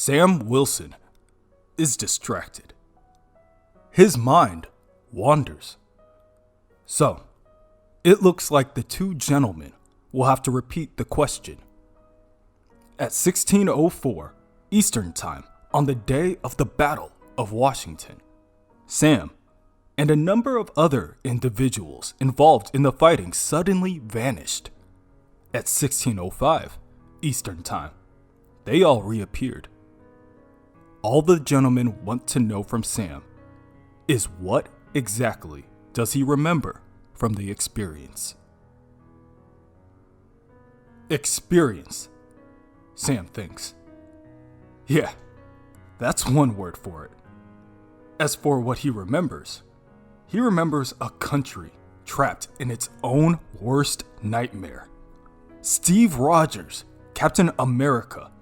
Sam Wilson is distracted. His mind wanders. So, it looks like the two gentlemen will have to repeat the question. At 16:04 Eastern Time on the day of the Battle of Washington, Sam and a number of other individuals involved in the fighting suddenly vanished. At 16:05 Eastern Time, they all reappeared. All the gentlemen want to know from Sam is what exactly does he remember from the experience? Experience, Sam thinks. Yeah, that's one word for it. As for what he remembers a country trapped in its own worst nightmare. Steve Rogers, Captain America,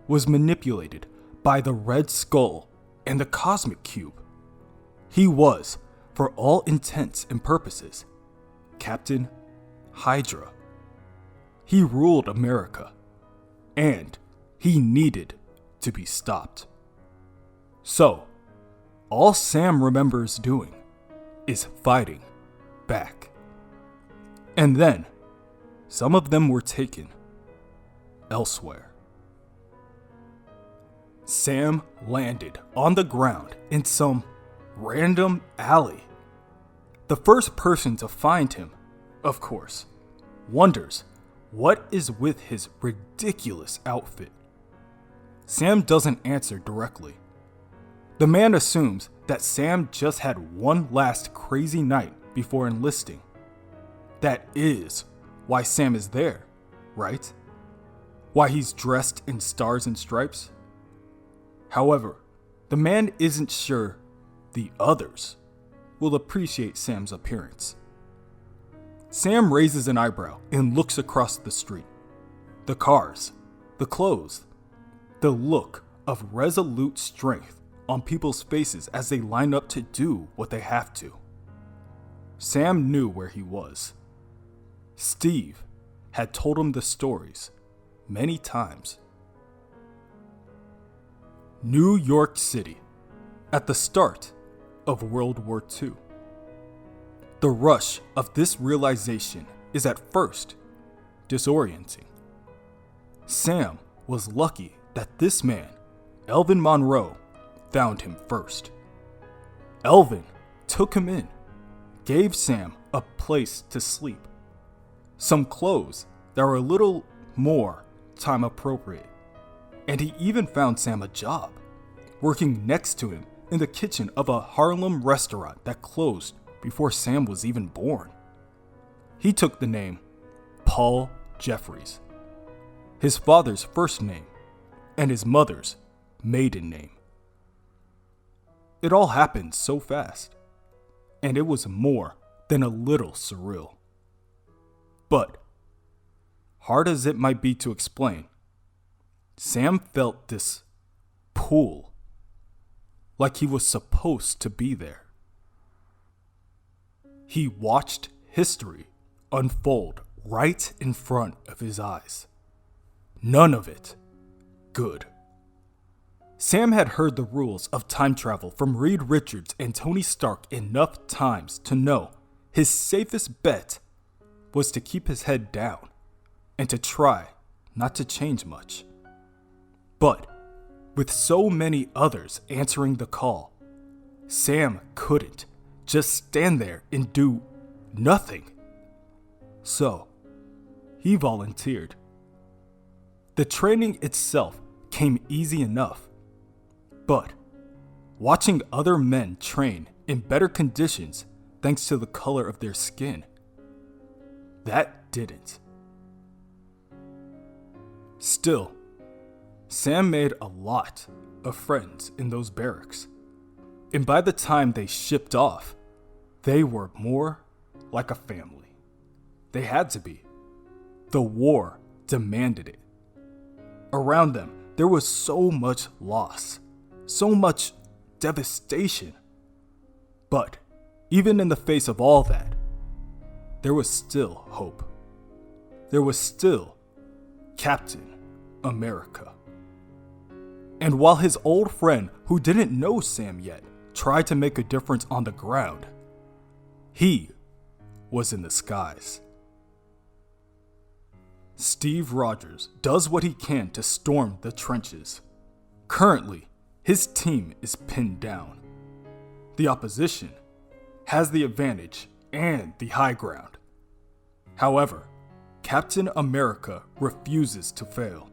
was manipulated by the Red Skull and the Cosmic Cube. He was, for all intents and purposes, Captain Hydra. He ruled America, and he needed to be stopped. So, all Sam remembers doing is fighting back. And then, some of them were taken elsewhere. Sam landed on the ground in some random alley. The first person to find him, of course, wonders what is with his ridiculous outfit. Sam doesn't answer directly. The man assumes that Sam just had one last crazy night before enlisting. That is why Sam is there, right? Why he's dressed in stars and stripes? However, the man isn't sure the others will appreciate Sam's appearance. Sam raises an eyebrow and looks across the street. The cars, the clothes, the look of resolute strength on people's faces as they line up to do what they have to. Sam knew where he was. Steve had told him the stories many times. New York City, at the start of World War II. The rush of this realization is at first disorienting. Sam was lucky that this man, Elvin Monroe, found him first. Elvin took him in, gave Sam a place to sleep, some clothes that were a little more time appropriate, and he even found Sam a job, working next to him in the kitchen of a Harlem restaurant that closed before Sam was even born. He took the name Paul Jeffries, his father's first name and his mother's maiden name. It all happened so fast, and it was more than a little surreal. But, hard as it might be to explain, Sam felt this pull, like he was supposed to be there. He watched history unfold right in front of his eyes. None of it good. Sam had heard the rules of time travel from Reed Richards and Tony Stark enough times to know his safest bet was to keep his head down and to try not to change much. But with so many others answering the call, Sam couldn't just stand there and do nothing. So, he volunteered. The training itself came easy enough, but watching other men train in better conditions thanks to the color of their skin, that didn't. Still, Sam made a lot of friends in those barracks, and by the time they shipped off, they were more like a family. They had to be. The war demanded it. Around them, there was so much loss, so much devastation. But even in the face of all that, there was still hope. There was still Captain America. And while his old friend, who didn't know Sam yet, tried to make a difference on the ground, he was in the skies. Steve Rogers does what he can to storm the trenches. Currently, his team is pinned down. The opposition has the advantage and the high ground. However, Captain America refuses to fail.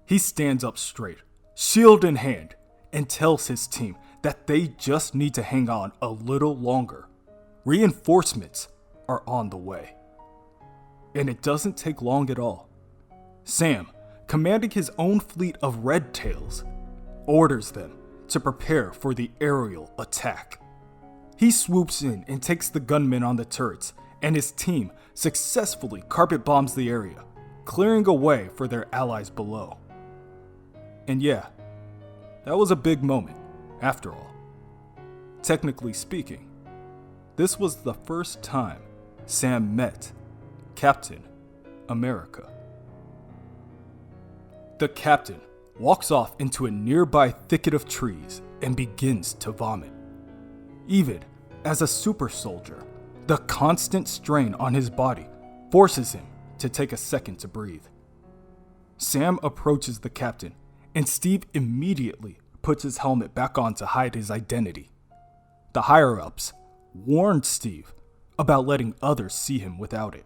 He stands up straight, shield in hand, and tells his team that they just need to hang on a little longer. Reinforcements are on the way. And it doesn't take long at all. Sam, commanding his own fleet of Red Tails, orders them to prepare for the aerial attack. He swoops in and takes the gunmen on the turrets, and his team successfully carpet bombs the area, clearing a way for their allies below. And yeah, that was a big moment, after all. Technically speaking, this was the first time Sam met Captain America. The captain walks off into a nearby thicket of trees and begins to vomit. Even as a super soldier, the constant strain on his body forces him to take a second to breathe. Sam approaches the captain, and Steve immediately puts his helmet back on to hide his identity. The higher-ups warned Steve about letting others see him without it.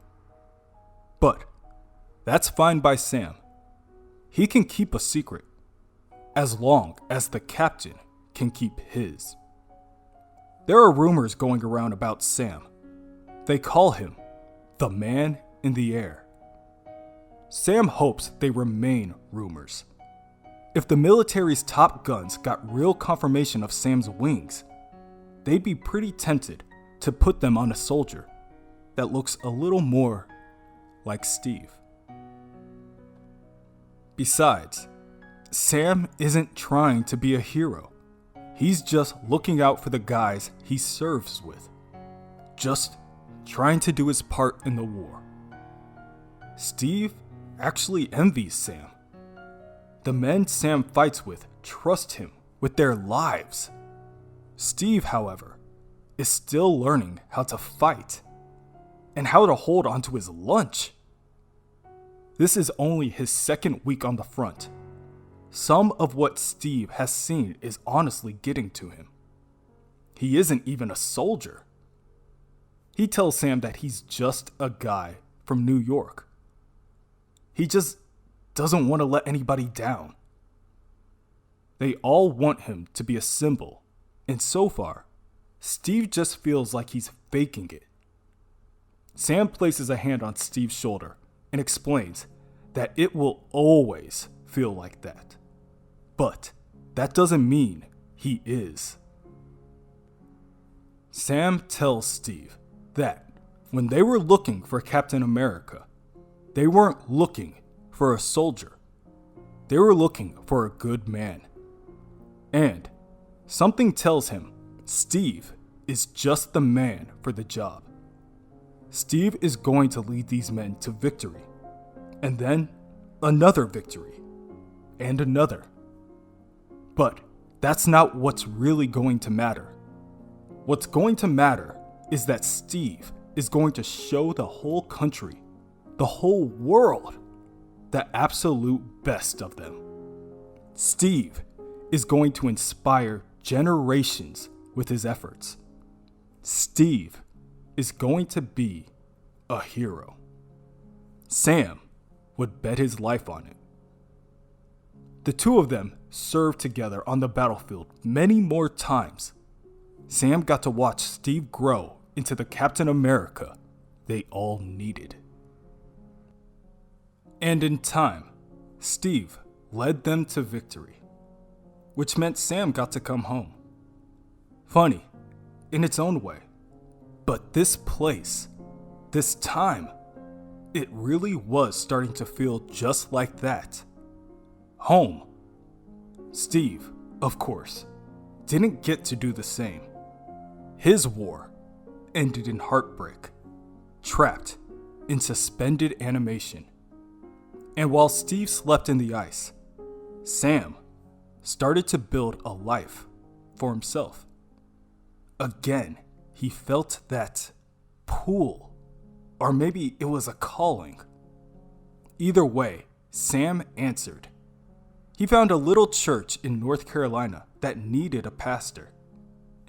But that's fine by Sam. He can keep a secret, as long as the captain can keep his. There are rumors going around about Sam. They call him the man in the air. Sam hopes they remain rumors. If the military's top guns got real confirmation of Sam's wings, they'd be pretty tempted to put them on a soldier that looks a little more like Steve. Besides, Sam isn't trying to be a hero. He's just looking out for the guys he serves with. Just trying to do his part in the war. Steve actually envies Sam. The men Sam fights with trust him with their lives. Steve, however, is still learning how to fight and how to hold onto his lunch. This is only his second week on the front. Some of what Steve has seen is honestly getting to him. He isn't even a soldier. He tells Sam that he's just a guy from New York. He just doesn't want to let anybody down. They all want him to be a symbol, and so far, Steve just feels like he's faking it. Sam places a hand on Steve's shoulder and explains that it will always feel like that. But that doesn't mean he is. Sam tells Steve that when they were looking for Captain America, they weren't looking for a soldier. They were looking for a good man. And something tells him Steve is just the man for the job. Steve is going to lead these men to victory, and then another victory, and another. But that's not what's really going to matter. What's going to matter is that Steve is going to show the whole country, the whole world, the absolute best of them. Steve is going to inspire generations with his efforts. Steve is going to be a hero. Sam would bet his life on it. The two of them served together on the battlefield many more times. Sam got to watch Steve grow into the Captain America they all needed. And in time, Steve led them to victory, which meant Sam got to come home. Funny, in its own way. But this place, this time, it really was starting to feel just like that. Home. Steve, of course, didn't get to do the same. His war ended in heartbreak, trapped in suspended animation. And while Steve slept in the ice, Sam started to build a life for himself. Again, he felt that pull, or maybe it was a calling. Either way, Sam answered. He found a little church in North Carolina that needed a pastor,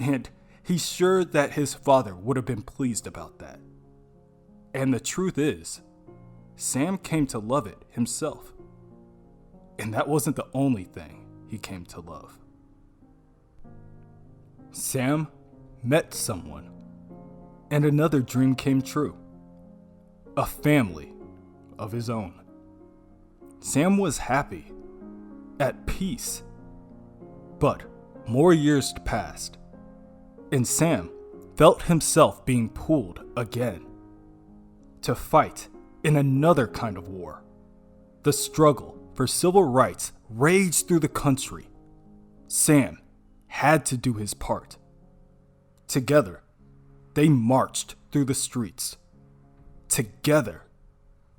and he's sure that his father would have been pleased about that. And the truth is, Sam came to love it himself. And that wasn't the only thing he came to love. Sam met someone, and another dream came true. A family of his own. Sam was happy, at peace. But more years passed, and Sam felt himself being pulled again to fight in another kind of war. The struggle for civil rights raged through the country. Sam had to do his part. Together, they marched through the streets. Together,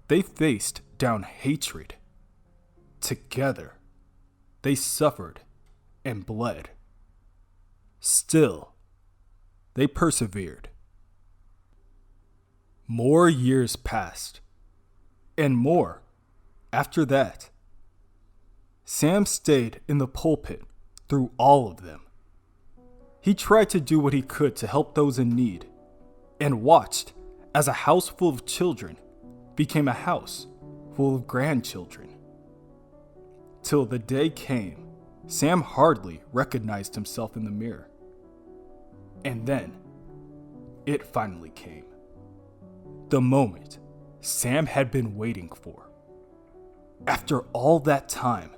they faced down hatred. Together, they suffered and bled. Still, they persevered. More years passed, and more after that. Sam stayed in the pulpit through all of them. He tried to do what he could to help those in need, and watched as a house full of children became a house full of grandchildren. Till the day came, Sam hardly recognized himself in the mirror. And then, it finally came. The moment Sam had been waiting for. After all that time,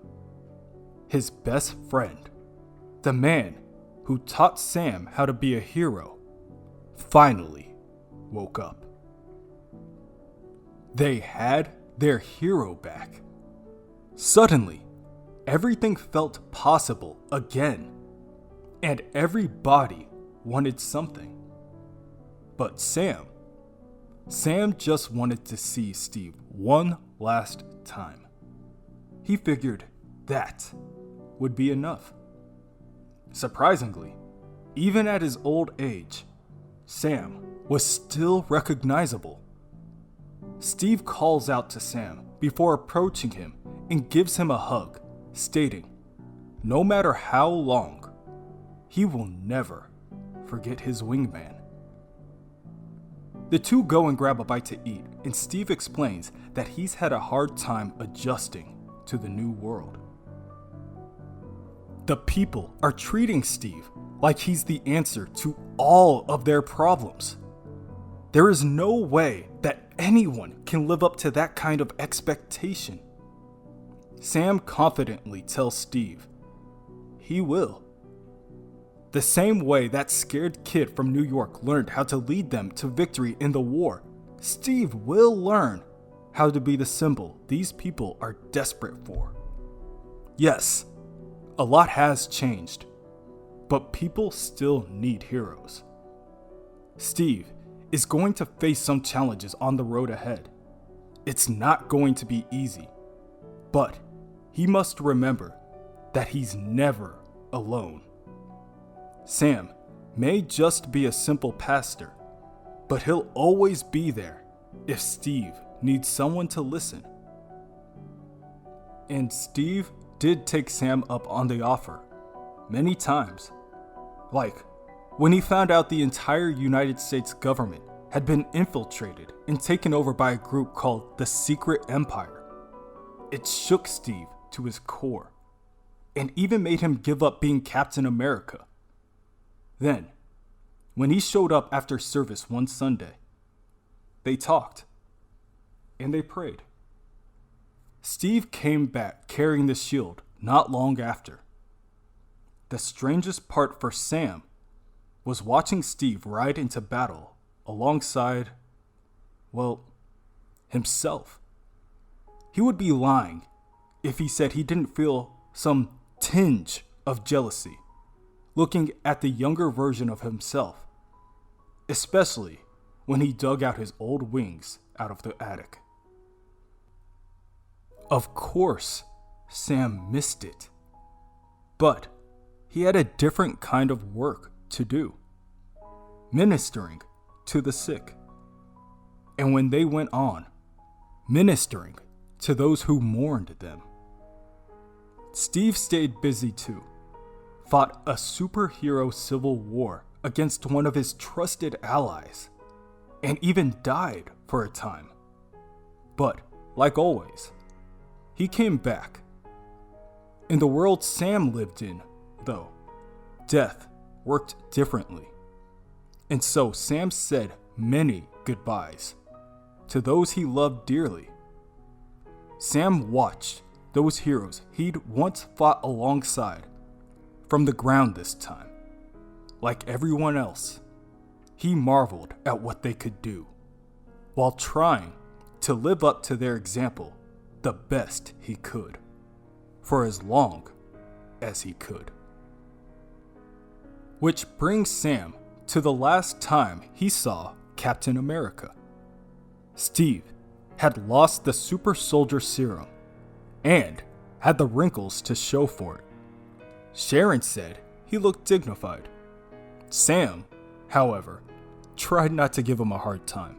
his best friend, the man who taught Sam how to be a hero, finally woke up. They had their hero back. Suddenly, everything felt possible again, and everybody wanted something. But Sam just wanted to see Steve one last time. He figured that would be enough. Surprisingly, even at his old age, Sam was still recognizable. Steve calls out to Sam before approaching him and gives him a hug, stating, no matter how long, he will never forget his wingman. The two go and grab a bite to eat, and Steve explains that he's had a hard time adjusting to the new world. The people are treating Steve like he's the answer to all of their problems. There is no way that anyone can live up to that kind of expectation. Sam confidently tells Steve he will. The same way that scared kid from New York learned how to lead them to victory in the war, Steve will learn how to be the symbol these people are desperate for. Yes, a lot has changed, but people still need heroes. Steve is going to face some challenges on the road ahead. It's not going to be easy, but he must remember that he's never alone. Sam may just be a simple pastor, but he'll always be there if Steve needs someone to listen. And Steve did take Sam up on the offer many times. Like when he found out the entire United States government had been infiltrated and taken over by a group called the Secret Empire. It shook Steve to his core and even made him give up being Captain America. Then, when he showed up after service one Sunday, they talked and they prayed. Steve came back carrying the shield not long after. The strangest part for Sam was watching Steve ride into battle alongside, well, himself. He would be lying if he said he didn't feel some tinge of jealousy looking at the younger version of himself, especially when he dug out his old wings out of the attic. Of course, Sam missed it. But he had a different kind of work to do, ministering to the sick. And when they went on, ministering to those who mourned them. Steve stayed busy too, fought a superhero civil war against one of his trusted allies, and even died for a time. But, like always, he came back. In the world Sam lived in, though, death worked differently. And so Sam said many goodbyes to those he loved dearly. Sam watched those heroes he'd once fought alongside from the ground this time. Like everyone else, he marveled at what they could do, while trying to live up to their example the best he could, for as long as he could. Which brings Sam to the last time he saw Captain America. Steve had lost the super soldier serum and had the wrinkles to show for it. Sharon said he looked dignified. Sam, however, tried not to give him a hard time.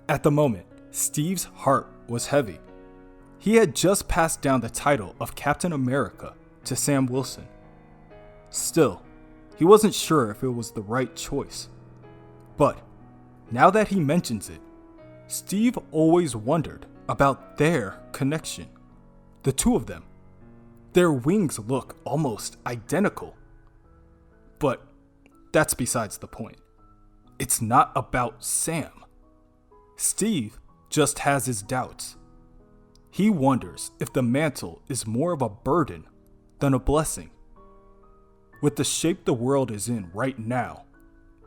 At the moment, Steve's heart was heavy. He had just passed down the title of Captain America to Sam Wilson. Still, he wasn't sure if it was the right choice. But now that he mentions it, Steve always wondered about their connection. The two of them. Their wings look almost identical. But that's besides the point. It's not about Sam. Steve just has his doubts. He wonders if the mantle is more of a burden than a blessing. With the shape the world is in right now,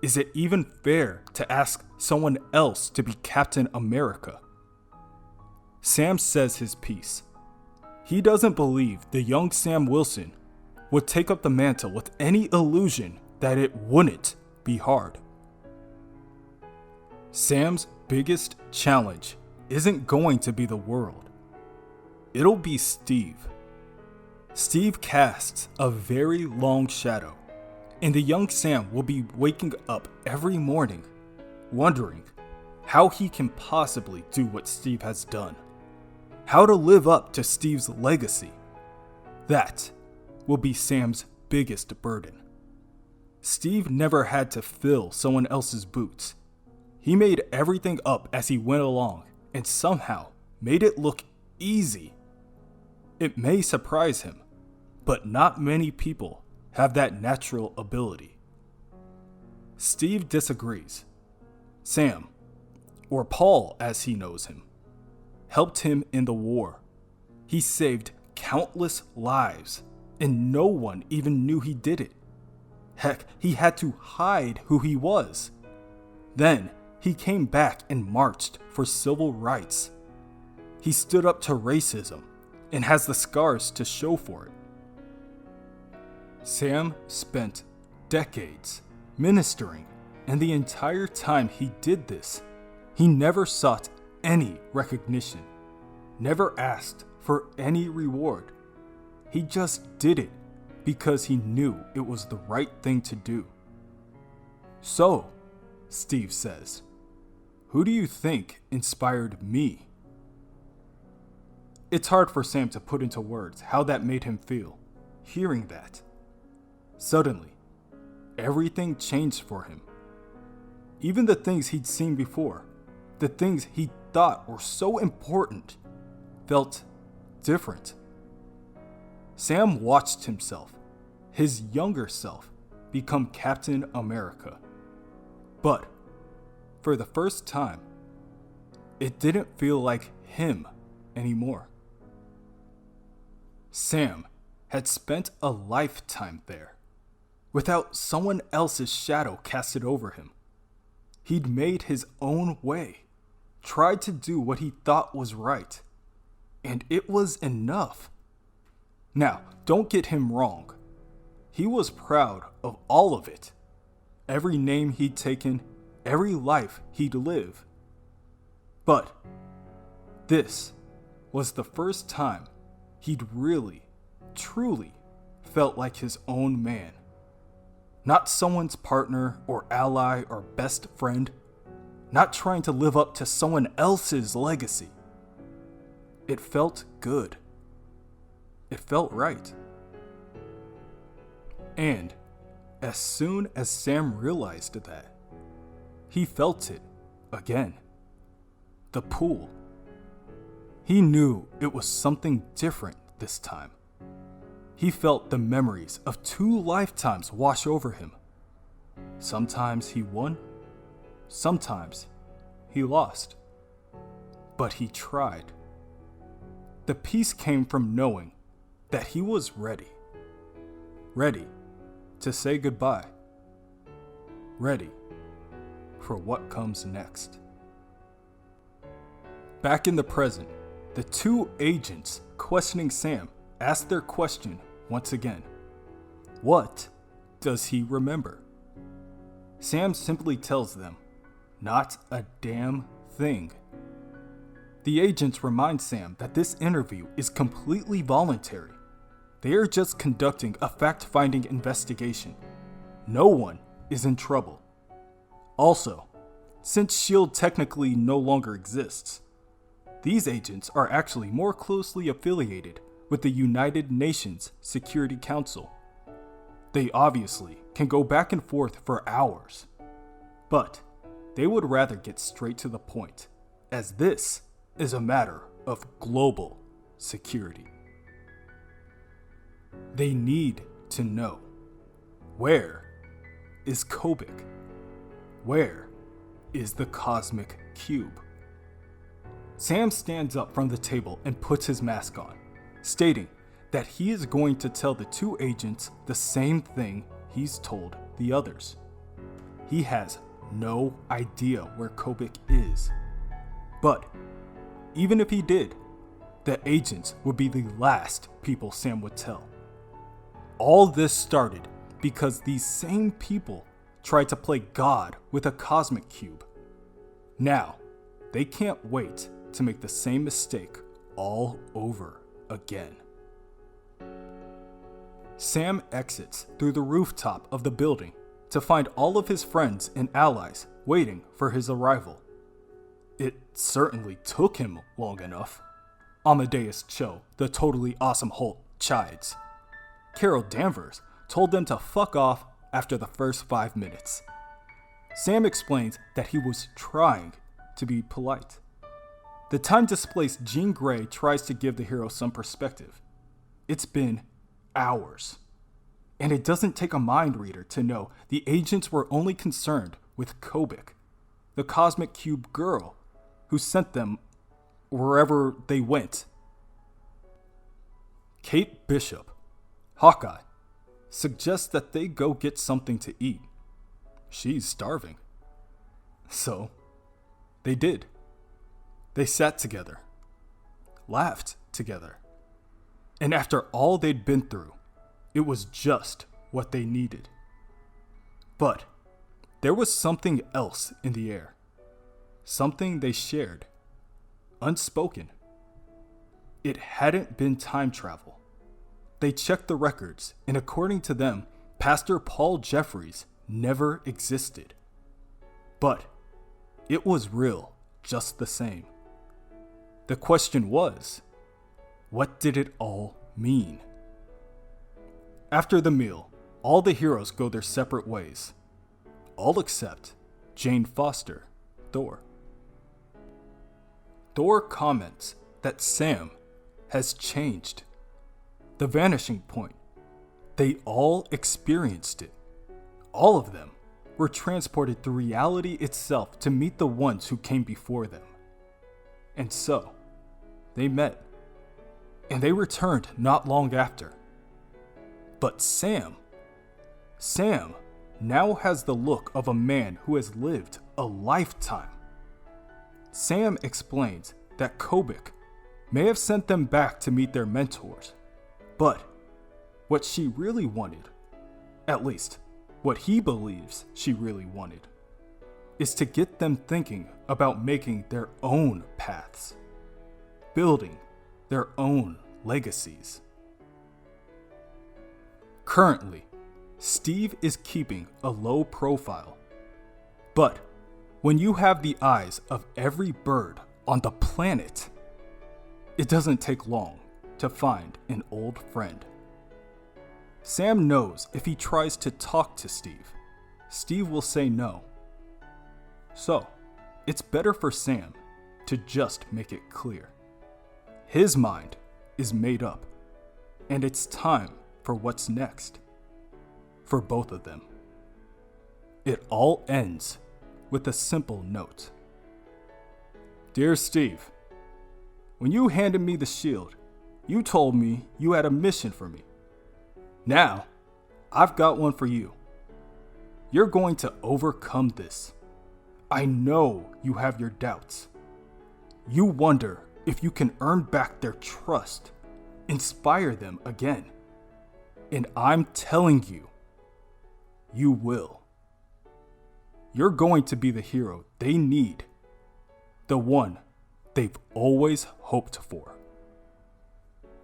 is it even fair to ask someone else to be Captain America? Sam says his piece. He doesn't believe the young Sam Wilson would take up the mantle with any illusion that it wouldn't be hard. Sam's biggest challenge isn't going to be the world. It'll be Steve. Steve casts a very long shadow, and the young Sam will be waking up every morning, wondering how he can possibly do what Steve has done, how to live up to Steve's legacy. That will be Sam's biggest burden. Steve never had to fill someone else's boots. He made everything up as he went along and somehow made it look easy. It may surprise him, but not many people have that natural ability. Steve disagrees. Sam, or Paul as he knows him, helped him in the war. He saved countless lives, and no one even knew he did it. Heck, he had to hide who he was. Then he came back and marched for civil rights. He stood up to racism and has the scars to show for it. Sam spent decades ministering, and the entire time he did this, he never sought any recognition, never asked for any reward. He just did it because he knew it was the right thing to do. So, Steve says, who do you think inspired me? It's hard for Sam to put into words how that made him feel, hearing that. Suddenly, everything changed for him. Even the things he'd seen before, the things he thought were so important, felt different. Sam watched himself, his younger self, become Captain America. But, for the first time, it didn't feel like him anymore. Sam had spent a lifetime there, without someone else's shadow casted over him. He'd made his own way, tried to do what he thought was right, and it was enough. Now, don't get him wrong. He was proud of all of it. Every name he'd taken, every life he'd lived. But this was the first time he'd really, truly felt like his own man. Not someone's partner or ally or best friend. Not trying to live up to someone else's legacy. It felt good. It felt right. And as soon as Sam realized that, he felt it again. The pool. He knew it was something different this time. He felt the memories of 2 lifetimes wash over him. Sometimes he won, sometimes he lost. But he tried. The peace came from knowing that he was ready. Ready to say goodbye. Ready for what comes next. Back in the present, the 2 agents questioning Sam ask their question once again. What does he remember? Sam simply tells them, not a damn thing. The agents remind Sam that this interview is completely voluntary. They are just conducting a fact-finding investigation. No one is in trouble. Also, since S.H.I.E.L.D. technically no longer exists, these agents are actually more closely affiliated with the United Nations Security Council. They obviously can go back and forth for hours, but they would rather get straight to the point, as this is a matter of global security. They need to know, where is Kobik? Where is the cosmic cube? Sam stands up from the table and puts his mask on, stating that he is going to tell the 2 agents the same thing he's told the others. He has no idea where Kobik is. But even if he did, the agents would be the last people Sam would tell. All this started because these same people tried to play God with a cosmic cube. Now, they can't wait to make the same mistake all over again. Sam exits through the rooftop of the building to find all of his friends and allies waiting for his arrival. It certainly took him long enough. Amadeus Cho, the totally awesome Hulk, chides. Carol Danvers told them to fuck off after the first 5 minutes. Sam explains that he was trying to be polite. The time-displaced Jean Grey tries to give the hero some perspective. It's been hours. And it doesn't take a mind reader to know the agents were only concerned with Kobik, the cosmic cube girl who sent them wherever they went. Kate Bishop, Hawkeye, suggests that they go get something to eat. She's starving. So, they did. They sat together, laughed together, and after all they'd been through, it was just what they needed. But there was something else in the air, something they shared, unspoken. It hadn't been time travel. They checked the records, and according to them, Pastor Paul Jeffries never existed. But it was real just the same. The question was, what did it all mean? After the meal, all the heroes go their separate ways. All except Jane Foster, Thor. Thor comments that Sam has changed. The vanishing point. They all experienced it. All of them were transported through reality itself to meet the ones who came before them. And so, they met. And they returned not long after. But Sam now has the look of a man who has lived a lifetime. Sam explains that Kobik may have sent them back to meet their mentors, but what she really wanted, at least what he believes she really wanted, is to get them thinking about making their own paths, building their own legacies. Currently, Steve is keeping a low profile. But when you have the eyes of every bird on the planet, it doesn't take long to find an old friend. Sam knows if he tries to talk to Steve, Steve will say no. So, it's better for Sam to just make it clear. His mind is made up, and it's time for what's next for both of them. It all ends with a simple note. Dear Steve, when you handed me the shield, you told me you had a mission for me. Now, I've got one for you. You're going to overcome this. I know you have your doubts. You wonder if you can earn back their trust, inspire them again. And I'm telling you, you will. You're going to be the hero they need, the one they've always hoped for.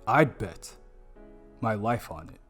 I'd bet my life on it.